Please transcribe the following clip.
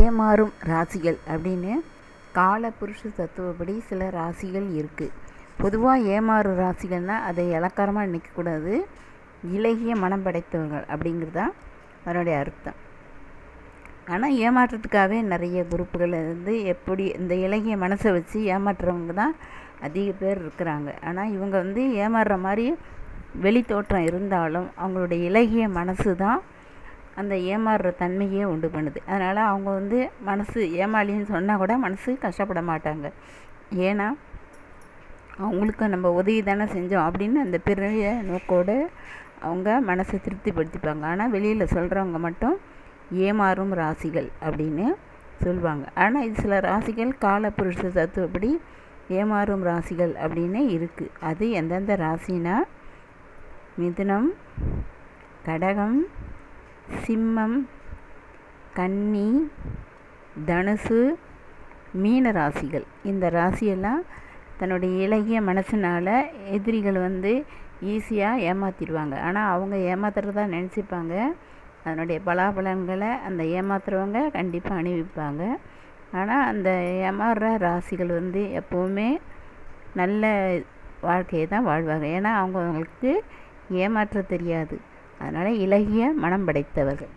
ஏமாறும் ராசிகள் அப்படின்னு காலபுருஷ தத்துவப்படி சில ராசிகள் இருக்குது. பொதுவாக ஏமாறும் ராசிகள்னால் அதை இளக்காரமாக நினைக்கக்கூடாது. இலகிய மனம் படைத்தவர்கள் அப்படிங்கிறது தான் அதனுடைய அர்த்தம். ஆனால் ஏமாற்றத்துக்காகவே நிறைய குரூப்புகள் எப்படி இந்த இலகிய மனசை வச்சு ஏமாற்றுறவங்க தான் அதிக பேர் இருக்கிறாங்க. ஆனால் இவங்க ஏமாறுற மாதிரி வெளி தோற்றம் இருந்தாலும் அவங்களுடைய இலகிய மனசு தான் அந்த ஏமாறுற தன்மையே உண்டு பண்ணுது. அதனால் அவங்க மனசு ஏமாளின்னு சொன்னால் கூட மனசு கஷ்டப்பட மாட்டாங்க. ஏன்னா அவங்களுக்கு நம்ம உதவி தானே செஞ்சோம் அப்படின்னு அந்த பெரிய நோக்கோடு அவங்க மனசை திருப்திப்படுத்திப்பாங்க. ஆனால் வெளியில் சொல்கிறவங்க மட்டும் ஏமாறும் ராசிகள் அப்படின்னு சொல்லுவாங்க. ஆனால் இது சில ராசிகள் காலபுருஷ தத்துவப்படி ஏமாறும் ராசிகள் அப்படின்னு இருக்குது. அது எந்தெந்த ராசினா மிதுனம், கடகம், சிம்மம், கன்னி, தனுசு, மீன ராசிகள். இந்த ராசியெல்லாம் தன்னுடைய இலகிய மனசினால் எதிரிகள் ஈஸியாக ஏமாற்றிடுவாங்க. ஆனால் அவங்க ஏமாத்துறதா நினச்சிப்பாங்க. அதனுடைய பலாபலன்களை அந்த ஏமாத்துறவங்க கண்டிப்பாக அணிவிப்பாங்க. ஆனால் அந்த ஏமாறுற ராசிகள் எப்போவுமே நல்ல வாழ்க்கையை தான் வாழ்வாங்க. ஏன்னா அவங்களுக்கு ஏமாற்ற தெரியாது. அதனால் இலகிய மனம் படைத்தவர்கள்.